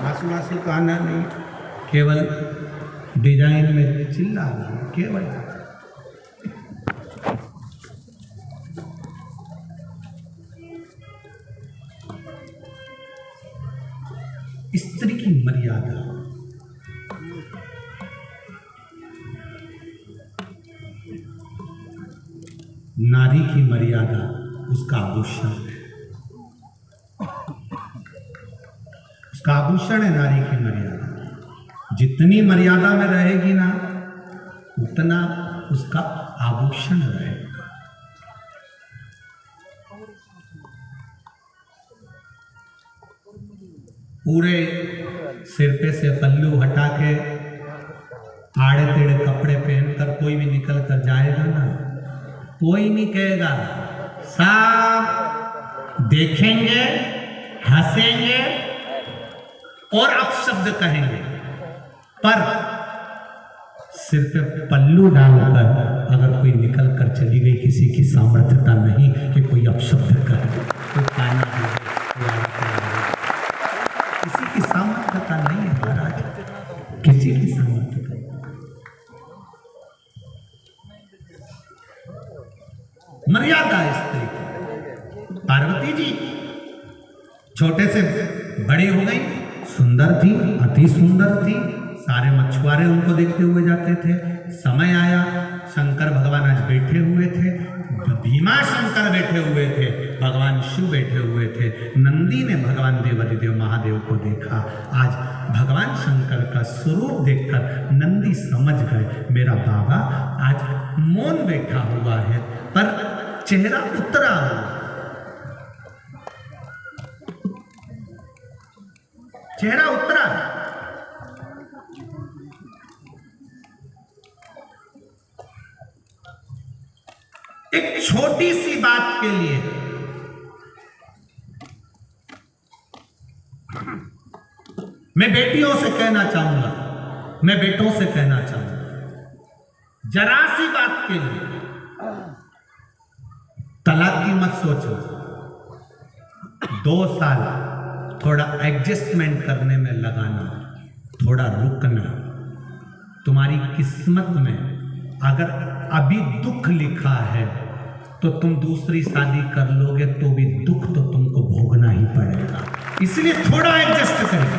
आंसू तो आना नहीं, केवल डिजाइन में चिल्ला केवल। स्त्री की मर्यादा, नारी की मर्यादा उसका आभूषण है, उसका आभूषण है नारी की मर्यादा। जितनी मर्यादा में रहेगी ना, उतना उसका आभूषण रहेगा। पूरे सिर पे से पल्लू हटा के आड़े टेढ़े कपड़े पहनकर कोई भी निकल कर जाएगा ना, कोई नहीं कहेगा, सब देखेंगे, हंसेंगे और अपशब्द कहेंगे। पर सिर पे पल्लू डालकर अगर कोई निकल कर चली गई, किसी की सामर्थ्यता नहीं कि कोई अपशब्द करे, कोई ताना दे, किसी की सामर्थ्यता नहीं है महाराज, किसी की सामर्थ्यता। मर्यादा स्त्री की। पार्वती जी छोटे से बड़ी हो गई, सुंदर थी, अति सुंदर थी। सारे मछुआरे उनको देखते हुए जाते थे, समय आया, शंकर भगवान आज बैठे हुए थे, भीमा शंकर बैठे हुए थे, भगवान शिव बैठे हुए थे। नंदी ने भगवान देवादिदेव महादेव को देखा। आज भगवान शंकर का स्वरूप देखकर नंदी समझ गए मेरा बाबा आज मौन बैठा हुआ है पर चेहरा उतरा हुआ, चेहरा उतरा। एक छोटी सी बात के लिए मैं बेटियों से कहना चाहूंगा, मैं बेटों से कहना चाहूंगा, जरा सी बात के लिए तलाक की मत सोचो। 2 साल थोड़ा एडजस्टमेंट करने में लगाना, थोड़ा रुकना। तुम्हारी किस्मत में अगर अभी दुख लिखा है तो तुम दूसरी शादी कर लोगे तो भी दुख तो तुमको भोगना ही पड़ेगा, इसलिए थोड़ा एडजस्ट करें।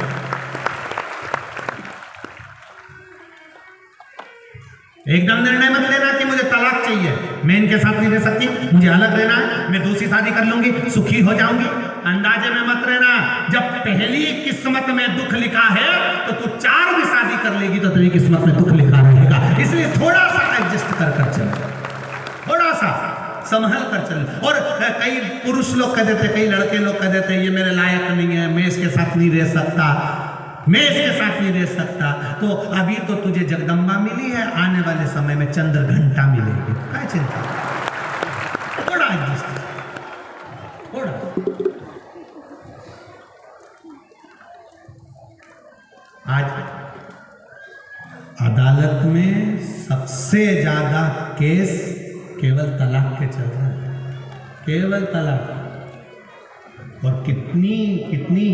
एकदम निर्णय मत लेना कि मुझे तलाक चाहिए, मैं इनके साथ नहीं रह सकती, मुझे अलग रहना है, मैं दूसरी शादी कर लूंगी, सुखी हो जाऊंगी। अंदाजे में मत रहना। जब पहली किस्मत में दुख लिखा है तो तू 4 भी शादी कर लेगी तो तेरी किस्मत में दुख लिखा रहेगा, इसलिए थोड़ा सा एडजस्ट कर चल, थोड़ा सा संभल कर चल। और कई पुरुष लोग कह देते, कई लड़के लोग कह देते ये मेरे लायक नहीं है, मैं इसके साथ नहीं रह सकता, मैं इसके साथ नहीं रह सकता। तो अभी तो तुझे जगदम्बा मिली है, आने वाले समय में चंद्र घंटा मिलेगी, क्या चिंता। थोड़ा एडजस्ट, थोड़ा। आज अदालत में सबसे ज्यादा केस केवल तलाक के चल रहे हैं, केवल तलाक। और कितनी कितनी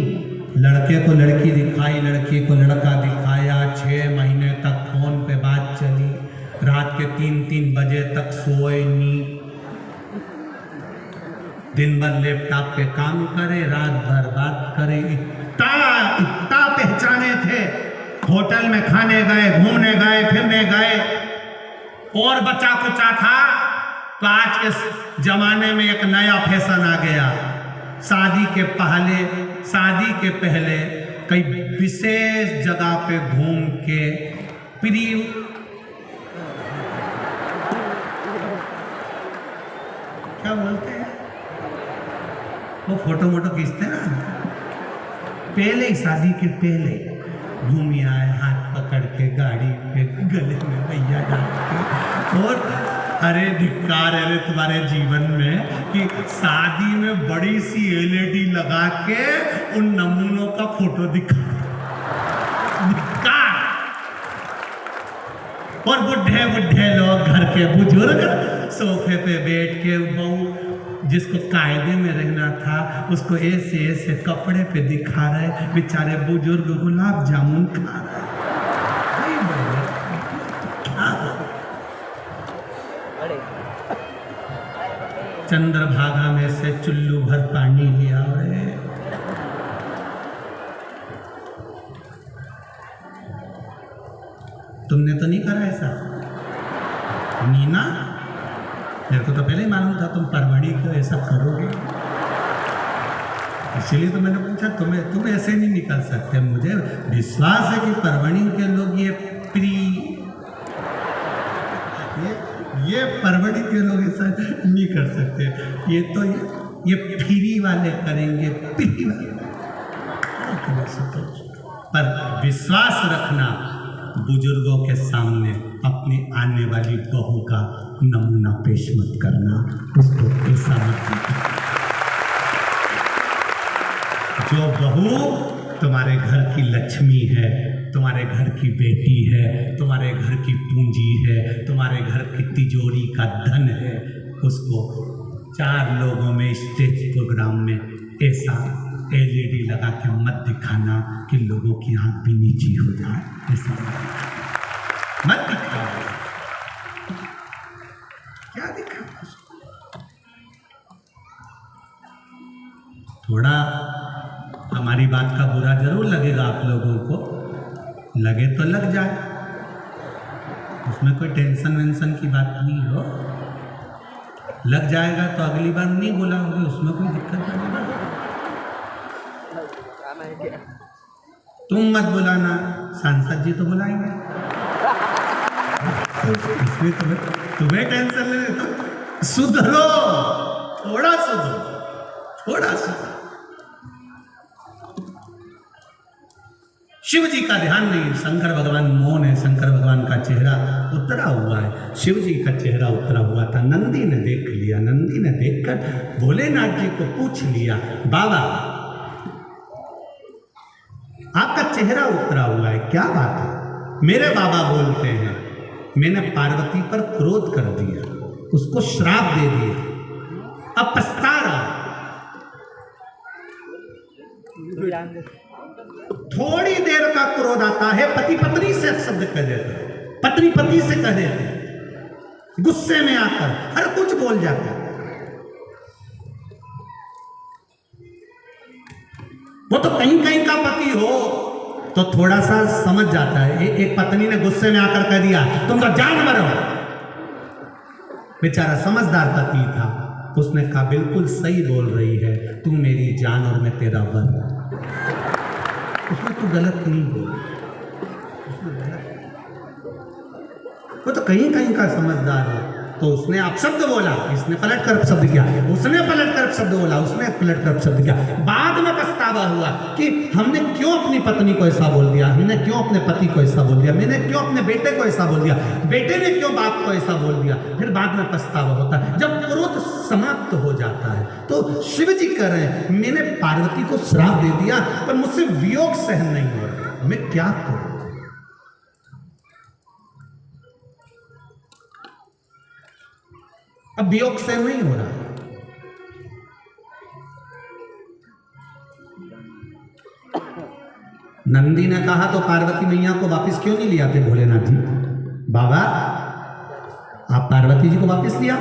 लड़के को लड़की दिखाई, लड़की को लड़का दिखाया, 6 महीने तक फोन पे बात चली, रात के 3-3 बजे तक सोए नहीं, दिन भर लैपटॉप पे काम करे, रात भर बात करे। इतना पहचाने थे, होटल में खाने गए, घूमने गए, फिरने गए, और बचा कुचा था तो आज के जमाने में एक नया फैशन आ गया। शादी के पहले कई विशेष जगह पे घूम के प्री क्या बोलते हैं वो फोटो खींचते ना, पहले ही शादी के पहले घूम आए, हाथ पकड़ के गाड़ी पे, गले में भैया डाल के। और अरे धिक्कार है तुम्हारे जीवन में कि शादी में बड़ी सी LED लगा के उन नमूनों का फोटो दिखा, धिक्कार। और बुढ़े लोग, घर के बुजुर्ग सोफे पे बैठ के, बहू जिसको कायदे में रहना था उसको ऐसे कपड़े पे दिखा रहे, बेचारे बुजुर्ग गुलाब जामुन खा रहे। चंद्रभागा में से चुल्लू भर पानी लिया है। तुमने तो नहीं करा ऐसा नीना? मेरे को तो पहले ही मालूम था तुम परवड़ी को ऐसा करोगे, इसीलिए तो मैंने पूछा। तुम ऐसे नहीं निकल सकते। मुझे विश्वास है कि परवड़ी के लोग ये परवड़ी के लोग ऐसा नहीं कर सकते। ये फ्री वाले करेंगे, फ्री वाले। पर विश्वास रखना, बुजुर्गों के सामने अपनी आने वाली बहू का नमूना पेश मत करना, उसको ऐसा मत करना। जो बहू तुम्हारे घर की लक्ष्मी है, तुम्हारे घर की बेटी है, तुम्हारे घर की पूंजी है, तुम्हारे घर की तिजोरी का धन है, उसको 4 लोगों में स्टेज प्रोग्राम में ऐसा LED लगा के मत दिखाना कि लोगों की आंख भी नीची हो जाए, ऐसा मत दिखाओ। क्या दिखाओ? थोड़ा हमारी बात का बुरा जरूर लगेगा आप लोगों को, लगे तो लग जाए, उसमें कोई टेंशन वेंशन की बात नहीं हो, लग जाएगा तो अगली बार नहीं बुलाओगे, उसमें कोई दिक्कत नहीं। तुम मत बुलाना, सांसद जी तो बुलाएंगे, इसलिए तुम्हें टेंशन ले रहे हो। सुधरो, थोड़ा सुधरो, थोड़ा सुधरो। शिव जी का ध्यान नहीं, शंकर भगवान मौन है, शंकर भगवान का चेहरा उतरा हुआ है। शिव जी का चेहरा उतरा हुआ था, नंदी ने देख लिया। नंदी ने देखकर भोलेनाथ जी को पूछ लिया, बाबा आपका चेहरा उतरा हुआ है, क्या बात है? मेरे बाबा बोलते हैं मैंने पार्वती पर क्रोध कर दिया, उसको श्राप दे दिया, अब पछता रहा। थोड़ी देर का क्रोध आता है, पति पत्नी से शब्द कह देते, पत्नी पति से कह देते, गुस्से में आकर हर कुछ बोल जाता है। वो तो कहीं कहीं का पति हो तो थोड़ा सा समझ जाता है। एक पत्नी ने गुस्से में आकर कह दिया तुम तो जानवर हो, बेचारा समझदार पति था, उसने कहा बिल्कुल सही बोल रही है, तू मेरी जान और मैं तेरा वर। उसमें तो गलत नहीं बोल, वो तो कहीं कहीं का समझदार हो। तो उसने अपशब्द बोला, इसने पलट कर शब्द किया, उसने पलट कर शब्द बोला, उसने पलट कर शब्द किया। बाद में पछतावा हुआ कि हमने क्यों अपनी पत्नी को ऐसा बोल दिया, हमने क्यों अपने पति को ऐसा बोल दिया, मैंने क्यों अपने बेटे को ऐसा बोल दिया, बेटे ने क्यों बाप को ऐसा बोल दिया। फिर बाद में पछतावा होता है जब क्रोध समाप्त हो जाता है। तो शिव जी कह रहे हैं मैंने पार्वती को श्राप दे दिया, पर मुझसे वियोग सहन नहीं हो रहा, मैं क्या करूं। अब वियोग से नहीं हो रहा। नंदी ने कहा तो पार्वती मैया को वापस क्यों नहीं लिया थे भोलेनाथ जी? बाबा आप पार्वती जी को वापस लिया।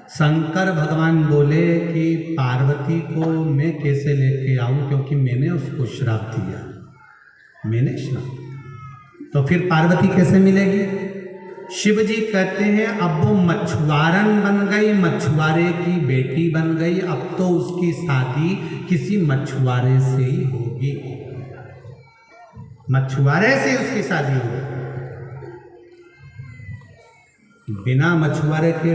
शंकर भगवान बोले कि पार्वती को मैं कैसे लेके आऊं, क्योंकि मैंने उसको श्राप दिया, मैंने श्राप। तो फिर पार्वती कैसे मिलेगी? शिव जी कहते हैं अब वो मछुआरन बन गई, मछुआरे की बेटी बन गई, अब तो उसकी शादी किसी मछुआरे से ही होगी, मछुआरे से उसकी शादी होगी। बिना मछुआरे के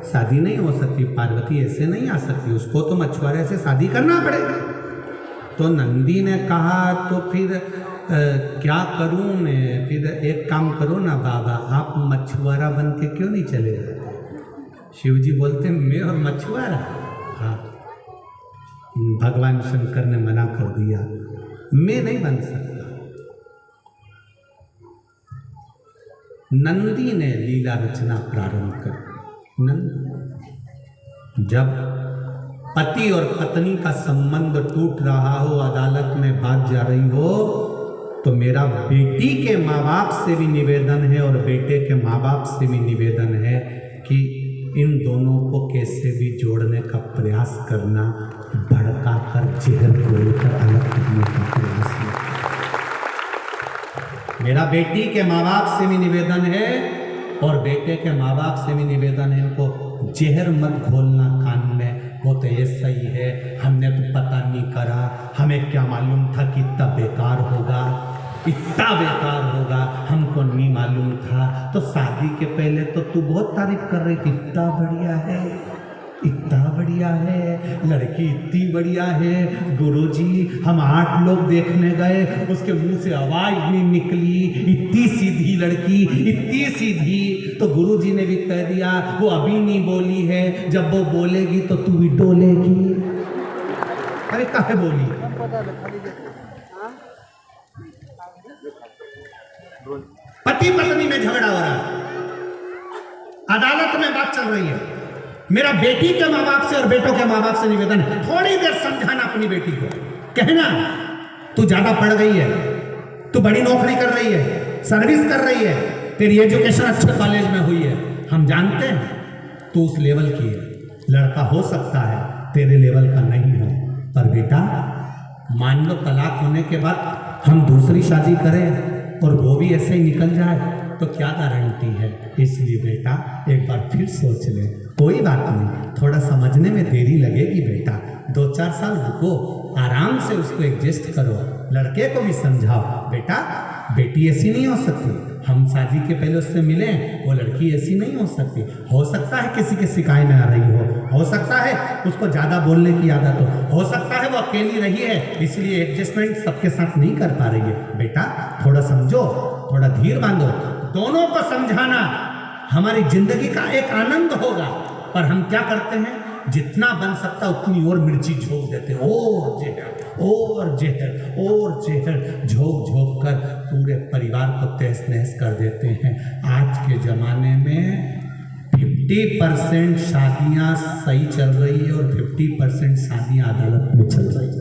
शादी नहीं हो सकती, पार्वती ऐसे नहीं आ सकती, उसको तो मछुआरे से शादी करना पड़ेगा। तो नंदी ने कहा तो फिर क्या करूं मैं? फिर एक काम करो ना बाबा, आप मछुआरा बन के क्यों नहीं चले जाते? शिव जी बोलते मैं और मछुआरा? हाँ, भगवान शंकर ने मना कर दिया, मैं नहीं बन सकता। नंदी ने लीला रचना प्रारंभ कर। जब पति और पत्नी का संबंध टूट रहा हो, अदालत में बात जा रही हो, तो मेरा बेटी के माँ बाप से भी निवेदन है और बेटे के माँ बाप से भी निवेदन है कि इन दोनों को कैसे भी जोड़ने का प्रयास करना, भड़का कर चेहर तोड़कर अलग करने का प्रयास है। मेरा बेटी के माँ बाप से भी निवेदन है और बेटे के माँ बाप से भी निवेदन है, इनको जहर मत घोलना कान में, वो तो ऐसा ही है, हमने तो पता नहीं करा, हमें क्या मालूम था कि इतना बेकार होगा, इतना बेकार होगा, हमको नहीं मालूम था। तो शादी के पहले तो तू बहुत तारीफ कर रही थी, इतना बढ़िया है, इतना बढ़िया है, लड़की इतनी बढ़िया है, गुरुजी हम 8 लोग देखने गए, उसके मुंह से आवाज नहीं निकली, इतनी सीधी लड़की, इतनी सीधी। तो गुरुजी ने भी कह दिया वो अभी नहीं बोली है, जब वो बोलेगी तो तू भी डोलेगी। अरे काहे बोली? पति पत्नी में झगड़ा हो रहा है, अदालत में बात चल रही है, मेरा बेटी के माँ बाप से और बेटों के माँ बाप से निवेदन है, थोड़ी देर समझाना अपनी बेटी को, कहना तू ज्यादा पढ़ गई है, तू बड़ी नौकरी कर रही है, सर्विस कर रही है, तेरी एजुकेशन अच्छे कॉलेज में हुई है, हम जानते हैं तू उस लेवल की है, लड़का हो सकता है तेरे लेवल का नहीं हो, पर बेटा मान लो तलाक होने के बाद हम दूसरी शादी करें और वो भी ऐसे ही निकल जाए तो क्या गारंटी है। इसलिए बेटा एक बार फिर सोच ले, कोई बात नहीं, थोड़ा समझने में देरी लगेगी बेटा, 2-4 साल रुको, आराम से उसको एडजस्ट करो, लड़के को भी समझाओ बेटा बेटी ऐसी नहीं हो सकती, हम शादी के पहले उससे मिले, वो लड़की ऐसी नहीं हो सकता है किसी के शिकायत में आ रही हो सकता है उसको ज़्यादा बोलने की आदत हो सकता है वो अकेली रही है इसलिए एडजस्टमेंट सबके साथ नहीं कर पा रही है। बेटा थोड़ा समझो, थोड़ा धीर बांधो, दोनों को समझाना हमारी जिंदगी का एक आनंद होगा। पर हम क्या करते हैं, जितना बन सकता उतनी और मिर्ची झोंक देते हैं, और जहर झोंक झोंक कर पूरे परिवार को तहस नहस कर देते हैं। आज के ज़माने में 50% शादियां सही चल रही है और 50% शादियां अदालत में चल रही है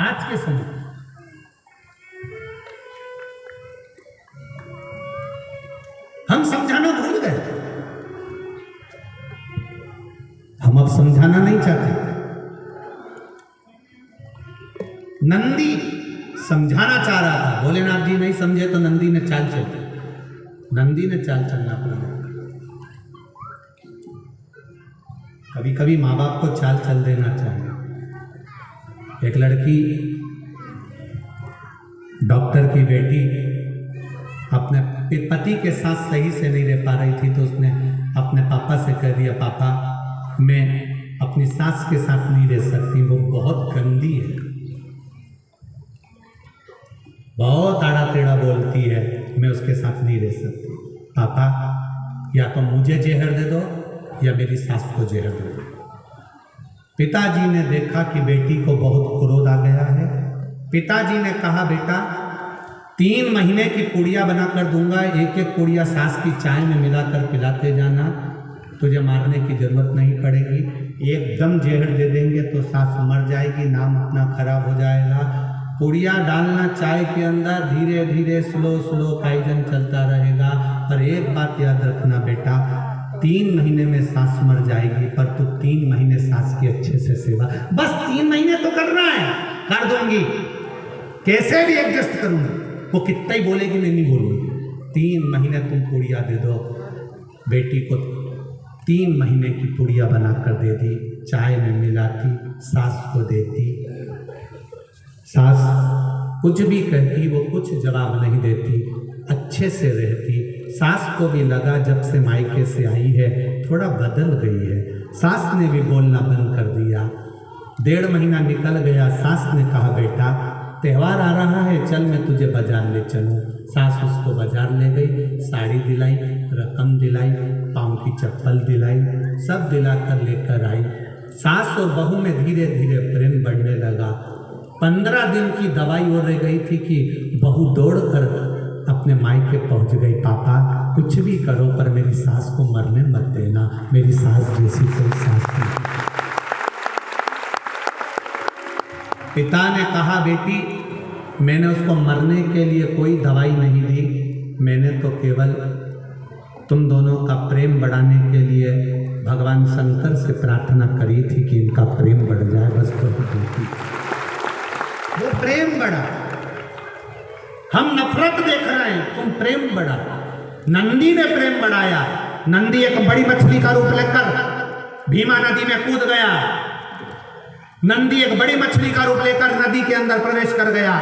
आज के समय। हम समझाना भूल गए, हम अब समझाना नहीं चाहते। नंदी समझाना चाह रहा था, भोलेनाथ जी नहीं समझे तो नंदी ने चाल चलना पड़ा। कभी कभी माँ बाप को चाल चल देना चाहिए। एक लड़की डॉक्टर की बेटी अपने पति के साथ सही से नहीं रह पा रही थी तो उसने अपने पापा से कह दिया, पापा मैं अपनी सास के साथ नहीं रह सकती, वो बहुत गंदी है, बहुत आड़ा टेढ़ा बोलती है, मैं उसके साथ नहीं रह सकती। पापा या तो मुझे जहर दे दो या मेरी सास को जहर दे दो। पिताजी ने देखा कि बेटी को बहुत क्रोध आ गया है। पिताजी ने कहा, बेटा 3 महीने की पुड़िया बनाकर दूंगा, एक एक पुड़िया सास की चाय में मिलाकर पिलाते जाना, तुझे मारने की जरूरत नहीं पड़ेगी। एकदम जहर दे देंगे तो सास मर जाएगी, नाम अपना खराब हो जाएगा। पुड़िया डालना चाय के अंदर, धीरे धीरे स्लो पाइजन चलता रहेगा। पर एक बात याद रखना बेटा, 3 महीने में सास मर जाएगी, पर तू 3 महीने सास की अच्छे से सेवा, बस 3 महीने तो करना है, कर दूंगी, कैसे भी एडजस्ट करूंगी, वो कितना ही बोलेगी मैं नहीं बोलूंगी। 3 महीने तुम पुड़िया दे दो। बेटी को 3 महीने की पुड़िया बनाकर दे दी, चाय में मिलाती, सास को देती। सास कुछ भी कहती, वो कुछ जवाब नहीं देती, अच्छे से रहती। सास को भी लगा जब से मायके से आई है थोड़ा बदल गई है। सास ने भी बोलना बंद कर दिया। 1.5 महीना निकल गया। सास ने कहा, बेटा त्यौहार आ रहा है, चल मैं तुझे बाजार ले चलूं। सास उसको बाजार ले गई, साड़ी दिलाई, रकम दिलाई, पाँव की चप्पल दिलाई, सब दिलाकर लेकर आई। सास और बहू में धीरे धीरे प्रेम बढ़ने लगा। 15 दिन की दवाई और रह गई थी कि बहू दौड़कर अपने मायके पहुंच गई। पापा कुछ भी करो पर मेरी सास को मरने मत देना, मेरी सास जैसी कोई सास नहीं। पिता ने कहा, बेटी मैंने उसको मरने के लिए कोई दवाई नहीं दी, मैंने तो केवल तुम दोनों का प्रेम बढ़ाने के लिए भगवान शंकर से प्रार्थना करी थी कि इनका प्रेम बढ़ जाए, बस वही वो प्रेम बढ़ा। हम नफरत देख रहे हैं, तुम प्रेम बढ़ा। नंदी ने प्रेम बढ़ाया। नंदी एक बड़ी मछली का रूप लेकर भीमा नदी में कूद गया। नंदी एक बड़ी मछली का रूप लेकर नदी के अंदर प्रवेश कर गया।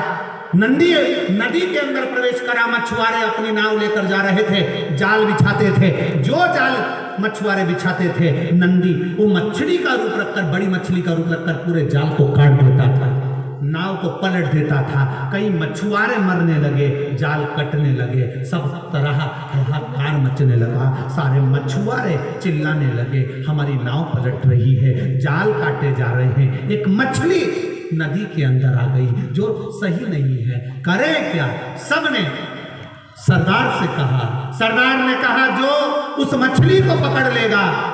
नंदी नदी के अंदर प्रवेश करा। मछुआरे अपनी नाव लेकर जा रहे थे, जाल बिछाते थे। जो जाल मछुआरे बिछाते थे, नंदी वो मछली का रूप रखकर, बड़ी मछली का रूप रखकर पूरे जाल को काट देता था, नाव को पलट देता था। कई मछुआरे मरने लगे, जाल कटने लगे, सब तरह हाहाकार मचने लगा। सारे मछुआरे चिल्लाने लगे, हमारी नाव पलट रही है, जाल काटे जा रहे हैं, एक मछली नदी के अंदर आ गई जो सही नहीं है, करें क्या। सबने सरदार से कहा। सरदार ने कहा, जो उस मछली को पकड़ लेगा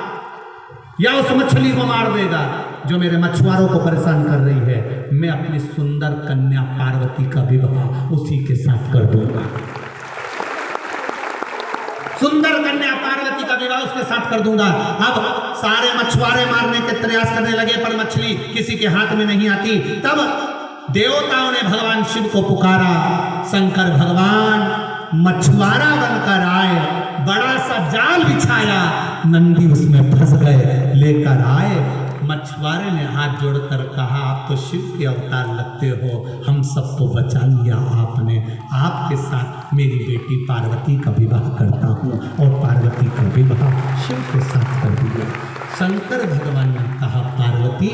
या उस मछली को मार देगा जो मेरे मछुआरों को परेशान कर रही है, मैं अपनी सुंदर कन्या पार्वती का विवाह उसी के साथ कर दूंगा। सुंदर कन्या पार्वती का विवाह उसके साथ कर दूंगा। अब सारे मछुआरे मारने के प्रयास करने लगे पर मछली किसी के हाथ में नहीं आती। तब देवताओं ने भगवान शिव को पुकारा, शंकर भगवान मछुआरा बनकर आए, बड़ा सा जाल बिछाया, नंदी उसमें फंस गए, लेकर आए। मछुआरे ने हाथ जोड़कर कहा, आप तो शिव के अवतार लगते हो, हम सबको बचा लिया आपने, आपके साथ मेरी बेटी पार्वती का विवाह करता हूँ। और पार्वती का विवाह शिव के साथ कर दिया। शंकर भगवान ने कहा, पार्वती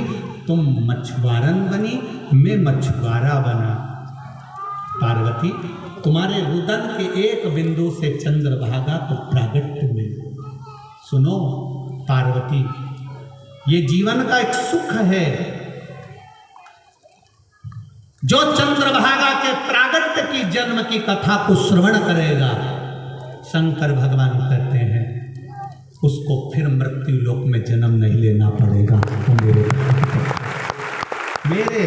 तुम मछुआरन बनी, मैं मछुआरा बना। पार्वती तुम्हारे रुदन के एक बिंदु से चंद्रभागा तो प्रागट्य में। सुनो पार्वती, ये जीवन का एक सुख है, जो चंद्रभागा के प्रागट्य की जन्म की कथा को श्रवण करेगा, शंकर भगवान कहते हैं उसको फिर मृत्यु लोक में जन्म नहीं लेना पड़ेगा, वो मेरे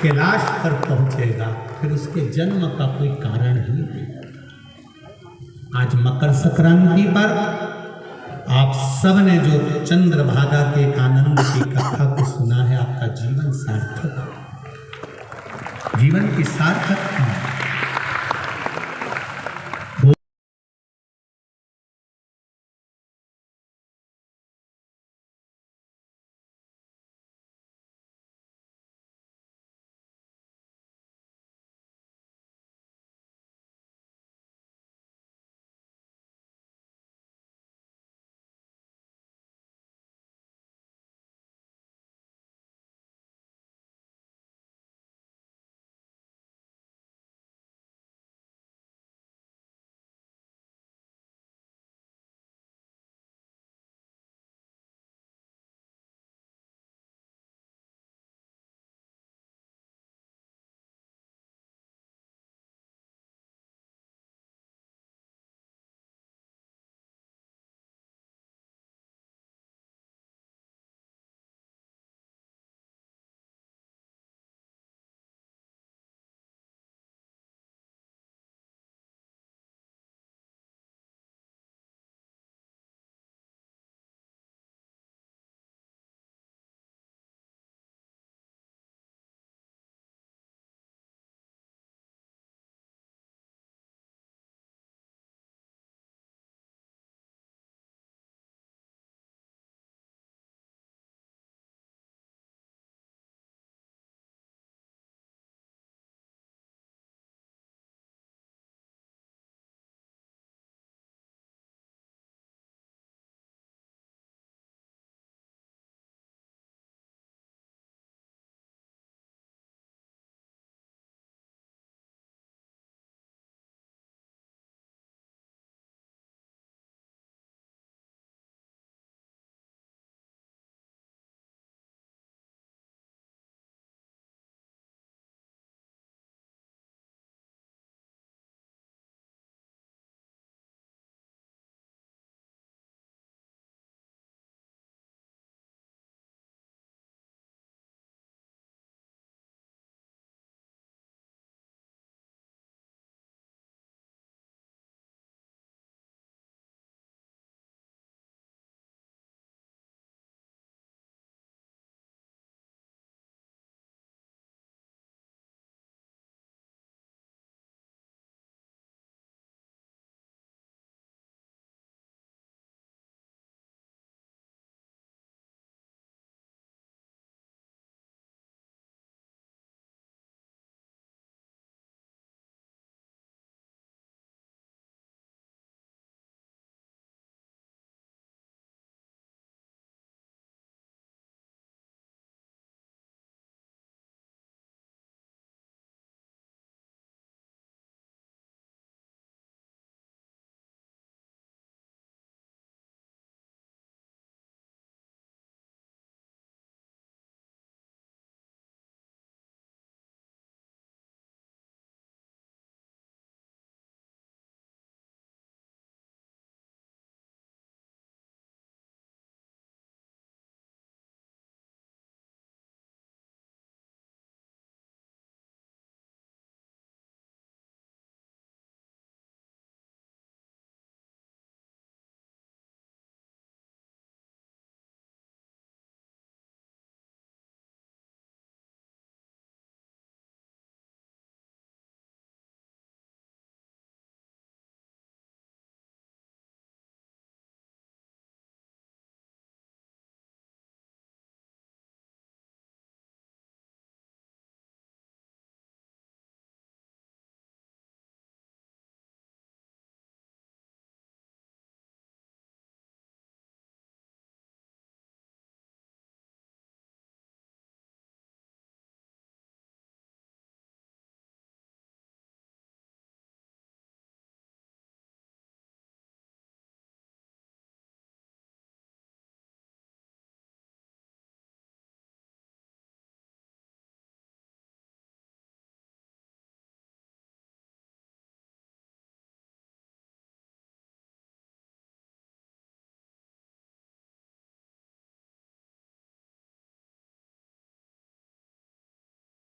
कैलाश पर पहुंचेगा, फिर उसके जन्म का कोई कारण ही नहीं। आज मकर संक्रांति पर आप सब ने जो चंद्रभागा के आनंद की कथा को सुना है, आपका जीवन सार्थक, जीवन की सार्थक